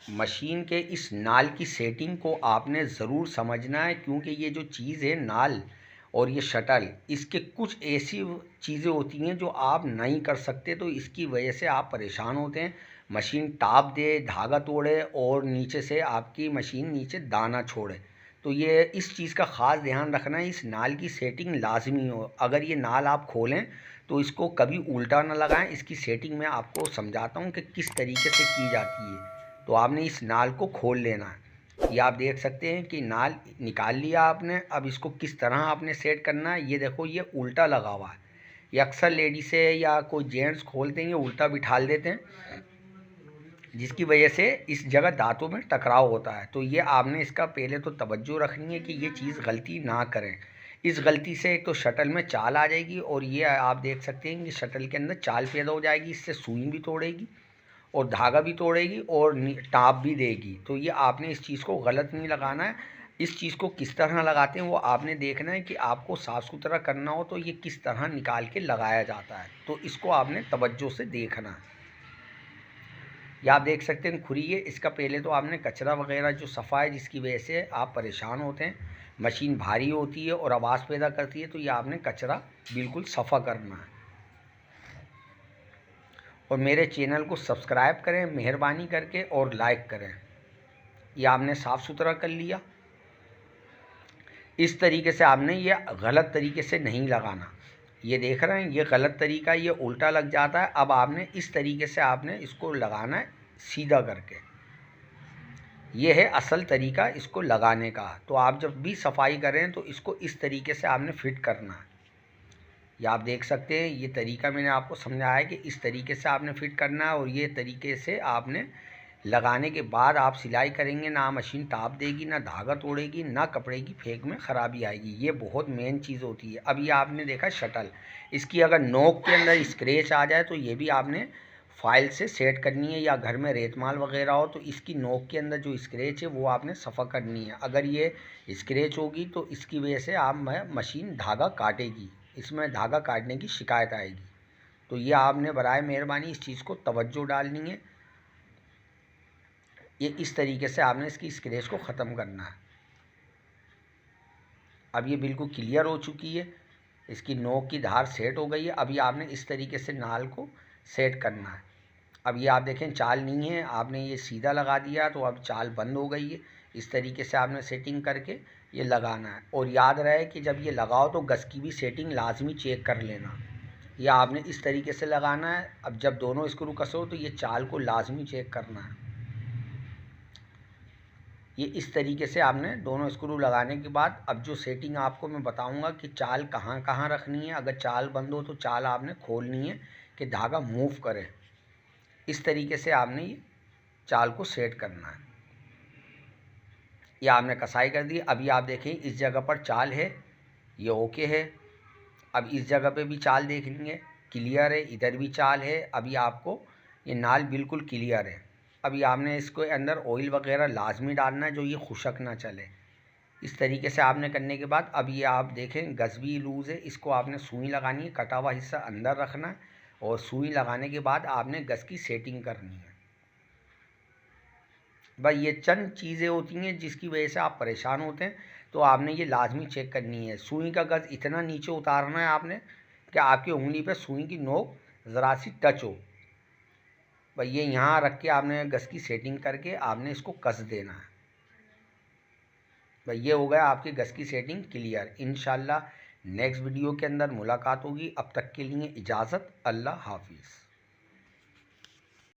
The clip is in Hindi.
मशीन के इस नाल की सेटिंग को आपने ज़रूर समझना है, क्योंकि ये जो चीज़ है नाल और ये शटल, इसके कुछ ऐसी चीज़ें होती हैं जो आप नहीं कर सकते, तो इसकी वजह से आप परेशान होते हैं। मशीन टाप दे, धागा तोड़े और नीचे से आपकी मशीन नीचे दाना छोड़े। तो ये इस चीज़ का ख़ास ध्यान रखना है, इस नाल की सेटिंग लाजमी हो। अगर ये नाल आप खोलें तो इसको कभी उल्टा ना लगाएं। इसकी सेटिंग मैं आपको समझाता हूँ कि किस तरीके से की जाती है। तो आपने इस नाल को खोल लेना है। ये आप देख सकते हैं कि नाल निकाल लिया आपने। अब इसको किस तरह आपने सेट करना है, ये देखो ये उल्टा लगा हुआ है। ये अक्सर लेडीज़ या कोई जेंट्स खोलते हैं, ये उल्टा बिठाल देते हैं, जिसकी वजह से इस जगह दांतों में टकराव होता है। तो ये आपने इसका पहले तो तवज्जो रखनी है कि ये चीज़ गलती ना करें। इस गलती से एक तो शटल में चाल आ जाएगी, और ये आप देख सकते हैं कि शटल के अंदर चाल पैदा हो जाएगी। इससे सुई भी तोड़ेगी और धागा भी तोड़ेगी और टाप भी देगी। तो ये आपने इस चीज़ को गलत नहीं लगाना है। इस चीज़ को किस तरह लगाते हैं वो आपने देखना है कि आपको साफ़ सुथरा करना हो तो ये किस तरह निकाल के लगाया जाता है। तो इसको आपने तवज्जो से देखना है। या आप देख सकते हैं खुरी है, इसका पहले तो आपने कचरा वगैरह जो सफ़ा है, जिसकी वजह से आप परेशान होते हैं, मशीन भारी होती है और आवाज़ पैदा करती है, तो ये आपने कचरा बिल्कुल सफ़ा करना है। और मेरे चैनल को सब्सक्राइब करें मेहरबानी करके और लाइक करें। ये आपने साफ़ सुथरा कर लिया। इस तरीके से आपने ये गलत तरीके से नहीं लगाना। ये देख रहे हैं, ये गलत तरीका, ये उल्टा लग जाता है। अब आपने इस तरीके से आपने इसको लगाना है सीधा करके। ये है असल तरीका इसको लगाने का। तो आप जब भी सफाई करें तो इसको इस तरीके से आपने फिट करना है। ये आप देख सकते हैं, ये तरीका मैंने आपको समझाया है कि इस तरीके से आपने फिट करना है। और ये तरीके से आपने लगाने के बाद आप सिलाई करेंगे, ना मशीन टाप देगी, ना धागा तोड़ेगी, ना कपड़े की फेंक में ख़राबी आएगी। ये बहुत मेन चीज़ होती है। अब ये आपने देखा शटल, इसकी अगर नोक के अंदर स्क्रैच आ जाए तो ये भी आपने फाइल से सेट करनी है। या घर में रेतमाल वगैरह हो तो इसकी नोक के अंदर जो स्क्रैच है वो आपने सफ़ा करनी है। अगर ये स्क्रैच होगी तो इसकी वजह से आप मशीन धागा काटेगी, इसमें धागा काटने की शिकायत आएगी। तो ये आपने बराए मेहरबानी इस चीज़ को तवज्जो डालनी है। ये इस तरीके से आपने इसकी स्क्रैच को ख़त्म करना है। अब ये बिल्कुल क्लियर हो चुकी है, इसकी नोक की धार सेट हो गई है। अभी आपने इस तरीके से नाल को सेट करना है। अब ये आप देखें चाल नहीं है, आपने ये सीधा लगा दिया तो अब चाल बंद हो गई है। इस तरीके से आपने सेटिंग करके ये लगाना है। और याद रहे कि जब ये लगाओ तो गस की भी सेटिंग लाजमी चेक कर लेना। यह आपने इस तरीके से लगाना है। अब जब दोनों स्क्रू कसो तो ये चाल को लाजमी चेक करना है। ये इस तरीके से आपने दोनों स्क्रू लगाने के बाद अब जो सेटिंग आपको मैं बताऊंगा कि चाल कहाँ कहाँ रखनी है। अगर चाल बंद हो तो चाल आपने खोलनी है कि धागा मूव करे। इस तरीके से आपने ये चाल को सेट करना है। ये आपने कसाई कर दी। अभी आप देखें इस जगह पर चाल है, ये ओके है। अब इस जगह पे भी चाल देखनी है, क्लियर है। इधर भी चाल है। अभी आपको ये नाल बिल्कुल क्लियर है। अभी आपने इसको अंदर ऑयल वगैरह लाजमी डालना है जो ये खुशक ना चले। इस तरीके से आपने करने के बाद अब ये आप देखें गज भी लूज़ है, इसको आपने सुई लगानी है, कटा हुआ हिस्सा अंदर रखना है। और सुई लगाने के बाद आपने गज की सेटिंग करनी है। भाई ये चंद चीज़ें होती हैं जिसकी वजह से आप परेशान होते हैं, तो आपने ये लाजमी चेक करनी है। सुई का गज इतना नीचे उतारना है आपने कि आपकी उंगली पे सुई की नोक ज़रा सी टच हो। भाई ये यहाँ रख के आपने गज की सेटिंग करके आपने इसको कस देना है। भाई ये हो गया आपकी गज की सेटिंग क्लियर। इंशाल्लाह नेक्स्ट वीडियो के अंदर मुलाकात होगी। अब तक के लिए इजाज़त। अल्लाह हाफिज़।